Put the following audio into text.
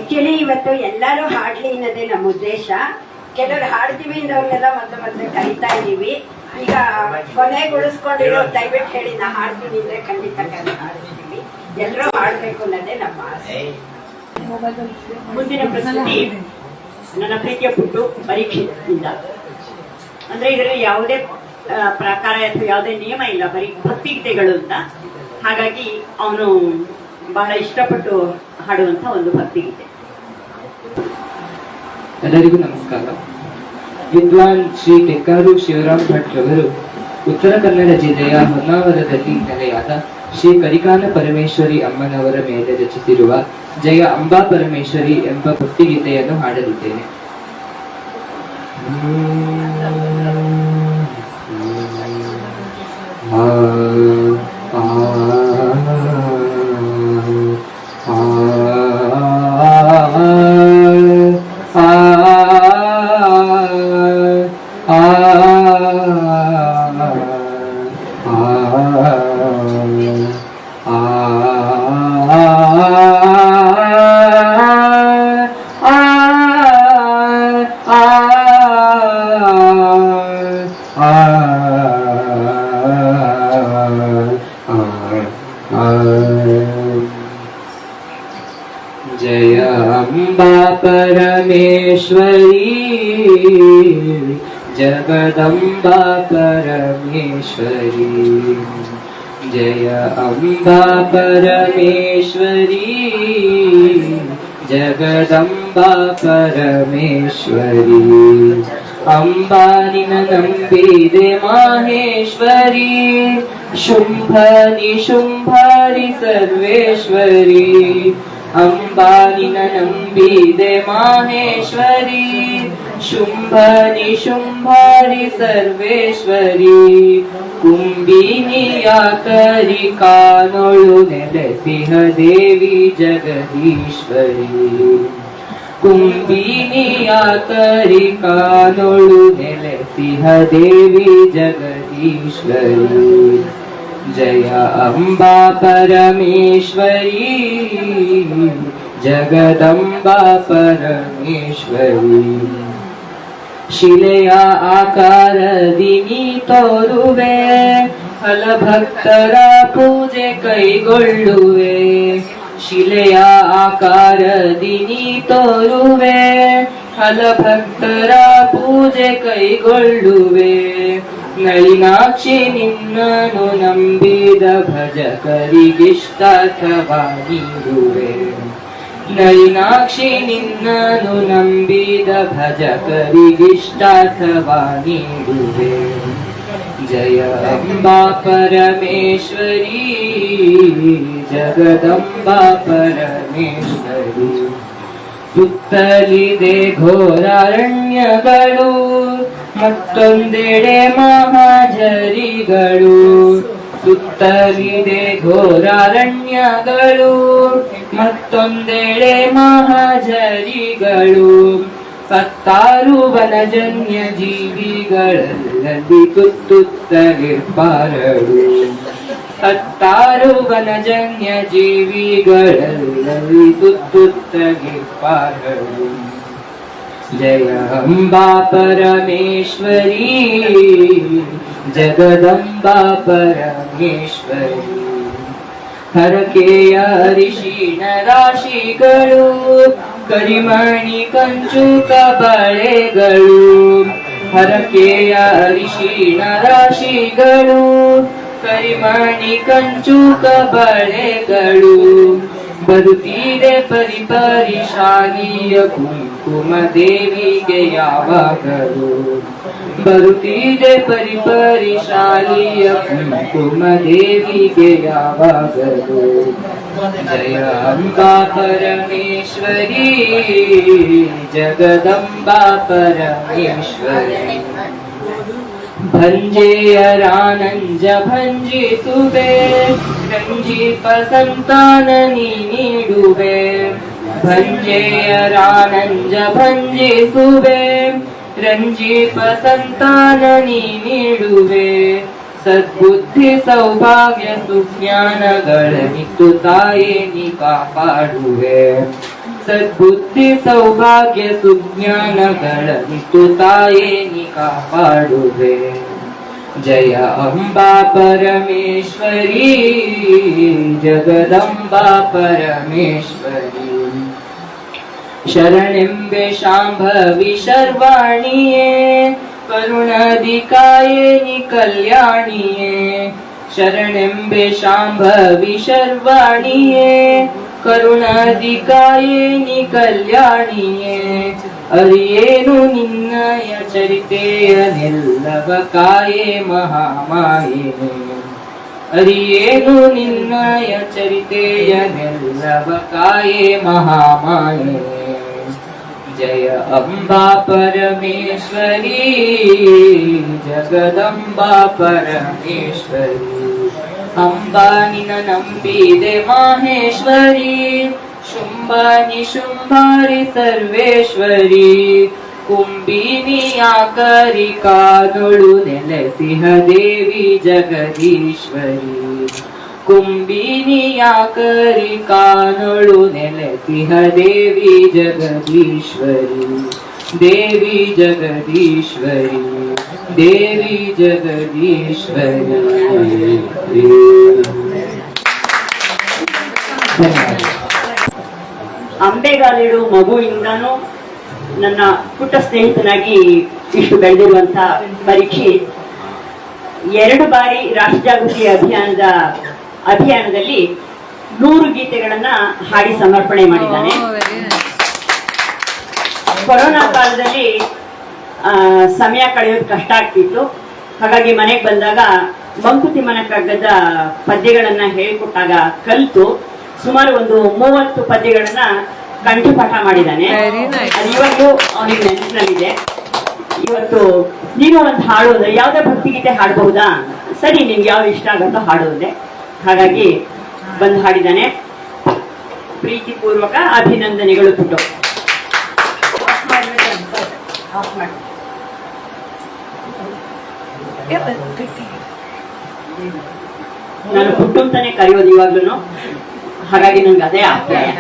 Actually ಇವತ್ತು ಎಲ್ಲರೂ ಹಾಡ್ಲಿ ಅನ್ನೋದೇ ನಮ್ಮ ಉದ್ದೇಶ. ಕೆಲವರು ಹಾಡ್ತೀವಿ ಅಂದವ್ರನ್ನೆಲ್ಲ ಮತ್ತೆ ಕರೀತಾ ಇದೀವಿ. ಈಗ ಕೊನೆಗೊಳಿಸ್ಕೊಂಡಿರೋ ದಯವಿಟ್ಟು ಹೇಳಿ ನಾ ಹಾಡ್ತೀನಿ ಅಂದ್ರೆ ಖಂಡಿತ ಹಾಡ್ತೀವಿ. ಎಲ್ಲರೂ ಹಾಡ್ಬೇಕು ಅನ್ನೋದೇ ನಮ್ಮ ಆಸೆ. ಮುಂದಿನ ಪ್ರಸ್ತುತಿ ನನ್ನ ಪ್ರೀತಿಯ ಪುಟ್ಟು ಪರೀಕ್ಷೆಯಿಂದ. ಅಂದ್ರೆ ಇದರಲ್ಲಿ ಯಾವುದೇ ಪ್ರಕಾರ ಅಥವಾ ಯಾವುದೇ ನಿಯಮ ಇಲ್ಲ, ಬರೀ ಭಕ್ತಿಗೀತೆಗಳು ಅಂತ. ಹಾಗಾಗಿ ಅವನು ಬಹಳ ಇಷ್ಟಪಟ್ಟು ಹಾಡುವಂತ ಒಂದು ಭಕ್ತಿಗೀತೆ. ಎಲ್ಲರಿಗೂ ನಮಸ್ಕಾರ. ವಿದ್ವಾನ್ ಶ್ರೀ ಕೆಕ್ಕಾರು ಶಿವರಾಮ್ ಭಟ್ ರವರು ಉತ್ತರ ಕನ್ನಡ ಜಿಲ್ಲೆಯ ಹೊನ್ನಾವರದಲ್ಲಿ ನೆಲೆಯಾದ ಶ್ರೀ ಕರಿಕಾಲ ಪರಮೇಶ್ವರಿ ಅಮ್ಮನವರ ಮೇಲೆ ರಚಿಸಿರುವ ಜಯ ಅಂಬಾ ಪರಮೇಶ್ವರಿ ಎಂಬ ಭಕ್ತಿಗೀತೆಯನ್ನು ಹಾಡಲಿದ್ದೇನೆ. जय अम्बा परमेश्वरी जगदम्बा परमेश्वरी, जय अम्बा परमेश्वरी जगदम्बा परमेश्वरी. अंबा निन नंबिदे माहेश्वरी, शुंभ निशुंभारि सर्वेश्वरी. अंबा निन नंबिदे माहेश्वरी, शुंभ निशुंभारि सर्वेश्वरी. कुंबिनियाकरि कानोळु नेलेसिह देवी जगदीश्वरी. कुंबिनियाकरि कानोळु नेलेसिह देवी जगदीश्वरी. जय अम्बा परमेश्वरी जगदम्बा परमेश्वरी. ಶಿಲೆಯ ಆಕಾರದಿನಿ ತೋರುವೆ, ಫಲಭಕ್ತರ ಪೂಜೆ ಕೈಗೊಳ್ಳುವೆ. ಶಿಲೆಯ ಆಕಾರದಿನಿ ತೋರುವೆ, ಫಲಭಕ್ತರ ಪೂಜೆ ಕೈಗೊಳ್ಳುವೆ. ನಳಿನಾಕ್ಷಿ ನಿನ್ನನು ನಂಬಿದ ಭಜಕರಿಗಿಷ್ಟಾರ್ಥವಾ ನೀಡುವೆ. ನಳಿನಾಕ್ಷಿ ನಿನ್ನನು ನಂಬಿದ ಭಜಕರಿಗಿಷ್ಟಾರ್ಥವಾ ನೀಡುವೆ. ಜಯ ಅಂಬಾ ಪರಮೇಶ್ವರಿ ಜಗದಂಬಾ ಪರಮೇಶ್ವರಿ. ಸುತ್ತಲಿದೆ ಘೋರಾರಣ್ಯಗಳು, ಮತ್ತೊಂದೆಡೆ ಮಹಾಜರಿಗಳು. ಸುತ್ತಲಿದೆ ಘೋರಾರಣ್ಯಗಳು, ಮತ್ತೊಂದೆಡೆ ಮಹಾಜರಿಗಳು. 16 ವನಜನ್ಯ ಜೀವಿಗಳಲ್ಲಿ ತುತ್ತುತ್ತಲಿರ್ಬಾರದು. 16 ವನಜನ್ಯ ಜೀವಿಗಳಲ್ಲಿ ತುತ್ತುತ್ತಲಿರ್ಬಾರದು. जय अम्बा परमेश्वरी जगदम्बा परमेश्वरी. ಹರಕೆಯ ಋಷಿಣ ರಾಶಿಗಳು, ಕರಿಮಣಿ ಕಂಚುಕ ಬಳೆಗಳು. ಹರಕೆಯ ಋಷಿಣ ರಾಶಿಗಳು, ಕರಿಮಣಿ ಕಂಚುಕ ಬಳೆಗಳು. ಬರುತ್ತೀರೆ ಪರಿಪರಿಶಾಲಿಯ ಕುಂಕುಮ ದೇವಿಗೆ ಯಾವಾಗಲೂ. ಬರುತ್ತೀರೆ ಪರಿಪರಿಶಾಲಿಯ ಕುಂಕುಮ ದೇವಿಗೆ ಯಾವಾಗಲೂ. ಜಯ ಅಂಬಾ ಪರಮೇಶ್ವರಿ ಜಗದಂಬಾ ಪರಮೇಶ್ವರಿ. ಭಂಜೆಯರಾನಂಜ ಭಂಜಿಸುವೆ, ರಂಜಿಪ ಸಂತಾನ ನೀಡುವೆ. ಭಂಜೆಯರಾನಂಜ ಭಂಜಿಸುವೆ, ರಂಜಿಪ ಸಂತಾನ ನೀಡುವೆ. ಸದ್ಬುದ್ಧಿ ಸೌಭಾಗ್ಯ ಸುಜ್ಞಾನಗಳ ನಿತ್ತು ತಾಯೇ ನೀ ಕಾಪಾಡುವೆ. ಸದ್ಬುದ್ಧಿ ಸೌಭಾಗ್ಯ ಸುಜ್ಞಾನಗಳನ್ನಿಟ್ಟು ತಾಯೇ ನೀ ಕಾಪಾಡುವೆ. ಜಯ ಅಂಬಾ ಪರಮೇಶ್ವರಿ, ಜಗದಂಬಾ ಪರಮೇಶ್ವರಿ. ಶರಣೆಂಬೆ ಶಾಂಭವಿ ಶರ್ವಾಣಿಯೇ, ಕರುಣಾಧಿಕಾಯೇ ನಿ ಕಲ್ಯಾಣಿಯೇ. ಶರಣೆಂಬೆ ಶಾಂಭವಿ ಶರ್ವಾಣಿಯೇ, ಕರುಣಾಧಿಕಾಯೇ ನಿ ಕಲ್ಯಾಣಿಯೇ. ಅರಿಯೇನು ನಿನ್ನಯ ಚರಿತೆಯನೆಲ್ಲವ ಕಾಯೇ ಮಹಾಮಾಯೆ. ಅರಿಯೇನು ನಿನ್ನಯ ಚರಿತೆಯನೆಲ್ಲವ ಕಾಯೇ ಮಹಾಮಾಯೆ. ಜಯ ಅಂಬಾ ಪರಮೇಶ್ವರಿ, ಜಗದಂಬಾ ಪರಮೇಶ್ವರಿ. ಅಂಬಾ ನಿನ ನಂಬಿದೆ ಮಾಹೇಶ್ವರಿ, ಶುಂಭಾನಿ ಶುಂಭಾರಿ ಸರ್ವೇಶ್ವರಿ. ಕುಂಬಿನಿ ಆಕರಿ ಕಾನೊಳು ನೆಲೆಸಿಹ ದೇವಿ ಜಗದೀಶ್ವರಿ. ಕುಂಬಿನಿ ಆಕರಿ ಕಾನೊಳು ನೆಲೆಸಿಹ ದೇವಿ ಜಗದೀಶ್ವರಿ. ದೇವಿ ಜಗದೀಶ್ವರಿ, ದೇವಿ ಜಗದೀಶ್ವರಿ. ಅಂಬೆಗಾಲಿಡು ಮಗುವಿಂದನೂ ನನ್ನ ಪುಟ್ಟ ಸ್ನೇಹಿತನಾಗಿ ಇಷ್ಟು ಬೆಳೆದಿರುವಂತ ಪರೀಕ್ಷಿತ್ 2 ಬಾರಿ ರಾಷ್ಟ್ರ ಜಾಗೃತಿ ಅಭಿಯಾನದಲ್ಲಿ 100 ಗೀತೆಗಳನ್ನ ಹಾಡಿ ಸಮರ್ಪಣೆ ಮಾಡಿದ್ದಾನೆ. ಕೊರೋನಾ ಕಾಲದಲ್ಲಿ ಸಮಯ ಕಳೆಯೋದು ಕಷ್ಟ ಆಗ್ತಿತ್ತು. ಹಾಗಾಗಿ ಮನೆಗೆ ಬಂದಾಗ ಮಂಕುತಿಮ್ಮನ ಕಗ್ಗದ ಪದ್ಯಗಳನ್ನ ಹೇಳಿಕೊಟ್ಟಾಗ ಕಲಿತು ಸುಮಾರು ಒಂದು 30 ಪದ್ಯಗಳನ್ನ ಕಂಠಪಾಠ ಮಾಡಿದ್ದಾನೆ. ಅದು ಇವತ್ತು ಅವನಿಗೆ ನೆನಪಿನಲ್ಲಿದೆ. ಇವತ್ತು ನೀನು ಒಂದು ಹಾಡೋದು, ಯಾವ್ದೇ ಭಕ್ತಿಗೀತೆ ಹಾಡಬಹುದಾ? ಸರಿ, ನಿಮ್ಗೆ ಯಾವ್ದು ಇಷ್ಟ ಆಗುತ್ತೋ ಹಾಡೋದೆ. ಹಾಗಾಗಿ ಬಂದು ಹಾಡಿದ್ದಾನೆ. ಪ್ರೀತಿಪೂರ್ವಕ ಅಭಿನಂದನೆಗಳು ಪುಟ್ಟು. ನಾನು ಪುಟ್ಟು ಅಂತಾನೆ ಕರೆಯೋದು ಇವಾಗ್ಲೂ. ಹಾಗಾಗಿ ನಂಗೆ ಅದೇ ಆಗ್ತದೆ.